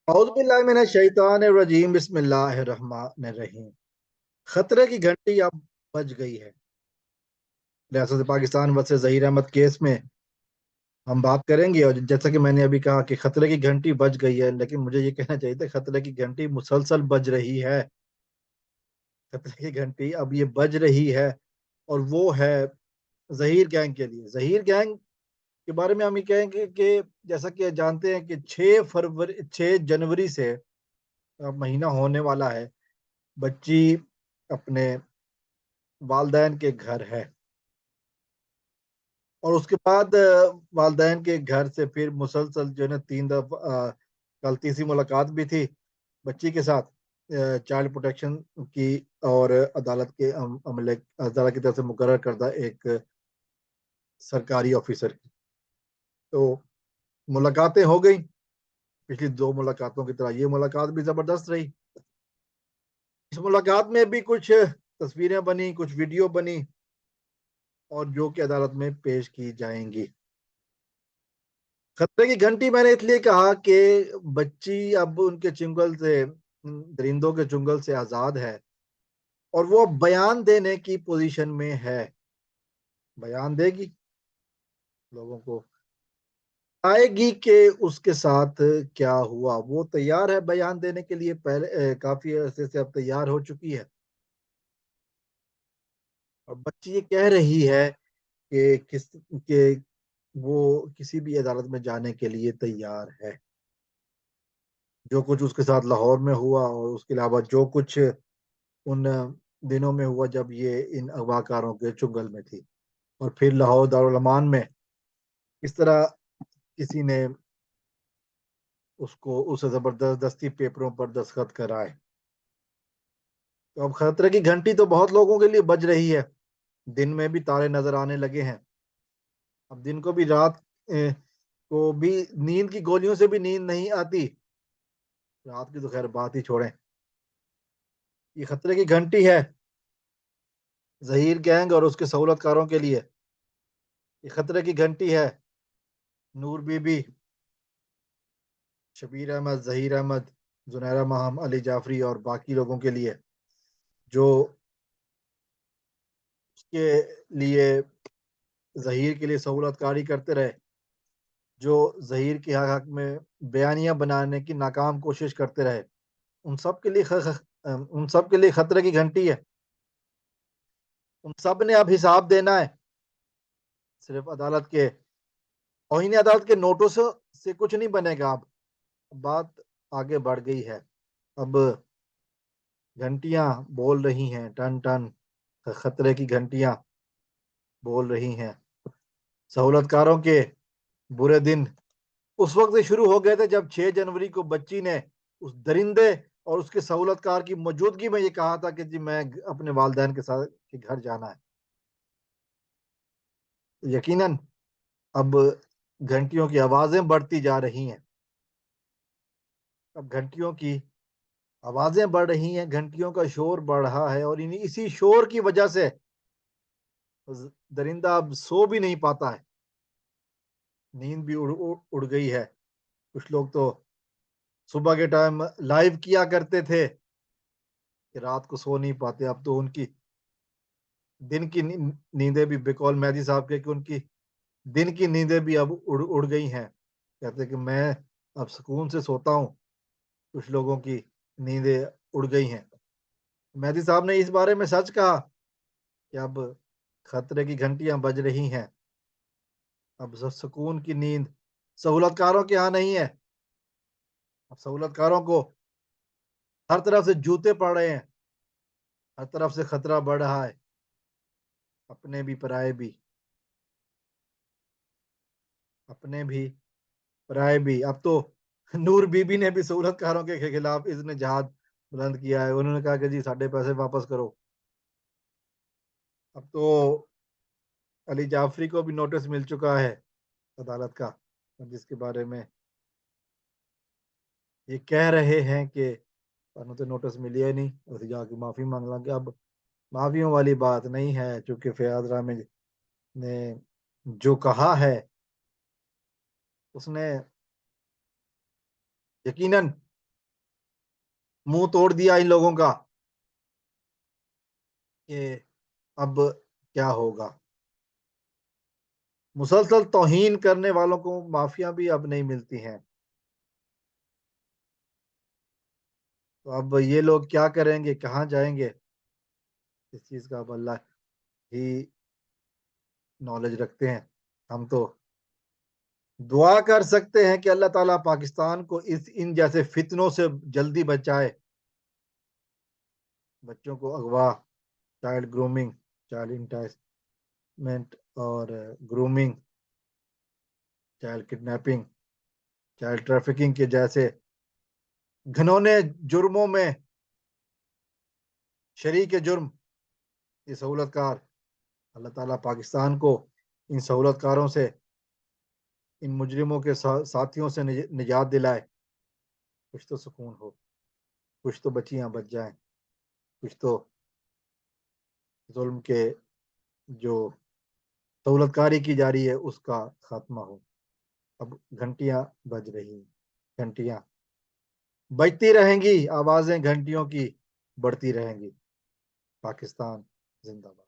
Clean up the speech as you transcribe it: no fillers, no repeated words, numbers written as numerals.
اعوذ باللہ من الشیطان الرجیم بسم اللہ الرحمن الرحیم۔ خطرے کی گھنٹی اب بج گئی ہے۔ ریاست پاکستان ورسز ظہیر احمد کیس میں ہم بات کریں گے، اور جیسا کہ میں نے ابھی کہا کہ خطرے کی گھنٹی بج گئی ہے، لیکن مجھے یہ کہنا چاہیے تھا خطرے کی گھنٹی مسلسل بج رہی ہے۔ خطرے کی گھنٹی اب یہ بج رہی ہے، اور وہ ہے ظہیر گینگ کے لیے۔ ظہیر گینگ کے بارے میں ہم یہ کہیں گے کہ جیسا کہ جانتے ہیں کہ 6 جنوری سے مہینہ ہونے والا ہے، بچی اپنے والدین کے گھر ہے، اور اس کے بعد والدین کے گھر سے پھر مسلسل جو ہے نا 3 دفعہ کل تیسری ملاقات بھی تھی بچی کے ساتھ چائلڈ پروٹیکشن کی، اور عدالت کے عملے عدالت کی طرف سے مقرر کردہ ایک سرکاری آفیسر کی۔ تو ملاقاتیں ہو گئی، پچھلی 2 ملاقاتوں کی طرح یہ ملاقات بھی زبردست رہی۔ اس ملاقات میں بھی کچھ تصویریں بنی، کچھ ویڈیو بنی، اور جو کہ عدالت میں پیش کی جائیں گی۔ خطرے کی گھنٹی میں نے اس لیے کہا کہ بچی اب ان کے چنگل سے، درندوں کے چنگل سے آزاد ہے، اور وہ بیان دینے کی پوزیشن میں ہے۔ بیان دے گی، لوگوں کو آئے گی کہ اس کے ساتھ کیا ہوا۔ وہ تیار ہے بیان دینے کے لیے، پہلے کافی عرصے سے اب تیار ہو چکی ہے، اور بچی یہ کہہ رہی ہے کہ وہ کسی بھی عدالت میں جانے کے لیے تیار ہے۔ جو کچھ اس کے ساتھ لاہور میں ہوا، اور اس کے علاوہ جو کچھ ان دنوں میں ہوا جب یہ ان اغواکاروں کے چنگل میں تھی، اور پھر لاہور دارالمان میں اس طرح کسی نے اسے زبردستی پیپروں پر دستخط کرائے۔ تو اب خطرے کی گھنٹی تو بہت لوگوں کے لیے بج رہی ہے، دن میں بھی تارے نظر آنے لگے ہیں۔ اب دن کو بھی، رات کو بھی نیند کی گولیوں سے بھی نیند نہیں آتی، رات کی تو خیر بات ہی چھوڑیں۔ یہ خطرے کی گھنٹی ہے ظہیر گینگ اور اس کے سہولت کاروں کے لیے۔ یہ خطرے کی گھنٹی ہے نور بی بی، شبیر احمد، ظہیر احمد، زنیرہ ماہم، علی جعفری اور باقی لوگوں کے لیے جو اس کے لیے ظہیر کے لیے سہولت کاری کرتے رہے، جو ظہیر کے حق میں بیانیہ بنانے کی ناکام کوشش کرتے رہے، ان سب کے لیے خطرے کی گھنٹی ہے۔ ان سب نے اب حساب دینا ہے، صرف عدالت کے توہین عدالت کے نوٹس سے کچھ نہیں بنے گا۔ اب بات آگے بڑھ گئی ہے، اب گھنٹیاں بول رہی ہیں، ٹن ٹن خطرے کی گھنٹیاں بول رہی ہیں۔ سہولت کاروں کے برے دن اس وقت سے شروع ہو گئے تھے جب 6 جنوری کو بچی نے اس درندے اور اس کے سہولت کار کی موجودگی میں یہ کہا تھا کہ جی میں اپنے والدین کے ساتھ کے گھر جانا ہے۔ یقیناً اب گھنٹیوں کی آوازیں بڑھتی جا رہی ہیں، اب گھنٹیوں کی آوازیں بڑھ رہی ہیں، گھنٹیوں کا شور بڑھ رہا ہے، اور اسی شور کی وجہ سے درندہ اب سو بھی نہیں پاتا ہے، نیند بھی اڑ گئی ہے۔ کچھ لوگ تو صبح کے ٹائم لائیو کیا کرتے تھے کہ رات کو سو نہیں پاتے، اب تو ان کی دن کی نیندیں بھی، بقول مہدی صاحب کے، کہ ان کی دن کی نیندیں بھی اب اڑ گئی ہیں۔ کہتے کہ میں اب سکون سے سوتا ہوں، کچھ لوگوں کی نیندیں اڑ گئی ہیں۔ مہدی صاحب نے اس بارے میں سچ کہا کہ اب خطرے کی گھنٹیاں بج رہی ہیں، اب سکون کی نیند سہولت کاروں کے ہاں نہیں ہے۔ اب سہولت کاروں کو ہر طرف سے جوتے پڑ رہے ہیں، ہر طرف سے خطرہ بڑھ رہا ہے، اپنے بھی پرائے بھی، اپنے بھی پرائے بھی۔ اب تو نور بی بی نے بھی سہولت کاروں کے خلاف اذن جہاد بلند کیا ہے، انہوں نے کہا کہ جی ساڈے پیسے واپس کرو۔ اب تو علی جعفری کو بھی نوٹس مل چکا ہے عدالت کا، جس کے بارے میں یہ کہہ رہے ہیں کہ انہوں تو نوٹس ملی ہے نہیں، اسے جا کے معافی مانگ لیں گے۔ اب معافیوں والی بات نہیں ہے، چونکہ فیاض رحمی نے جو کہا ہے اس نے یقیناً منہ توڑ دیا ان لوگوں کا کہ اب کیا ہوگا. مسلسل توہین کرنے والوں کو معافیاں بھی اب نہیں ملتی ہیں. تو اب یہ لوگ کیا کریں گے, کہاں جائیں گے, اس چیز کا اب اللہ ہی نالج رکھتے ہیں. ہم تو دعا کر سکتے ہیں کہ اللہ تعالیٰ پاکستان کو ان جیسے فتنوں سے جلدی بچائے. بچوں کو اغوا, چائلڈ گرومنگ, چائلڈ انٹائسمنٹ اور grooming, child kidnapping, child trafficking کے جیسے گھنونے جرموں میں شریک جرم یہ سہولت کار, اللہ تعالیٰ پاکستان کو ان سہولت کاروں سے, ان مجرموں کے ساتھیوں سے نجات دلائے. کچھ تو سکون ہو, کچھ تو بچیاں بچ جائیں, کچھ تو ظلم کے جو سہولت کاری کی جا رہی ہے اس کا خاتمہ ہو. اب گھنٹیاں بج رہی ہیں, گھنٹیاں بجتی رہیں گی, آوازیں گھنٹیوں کی بڑھتی رہیں گی. پاکستان زندہ باد.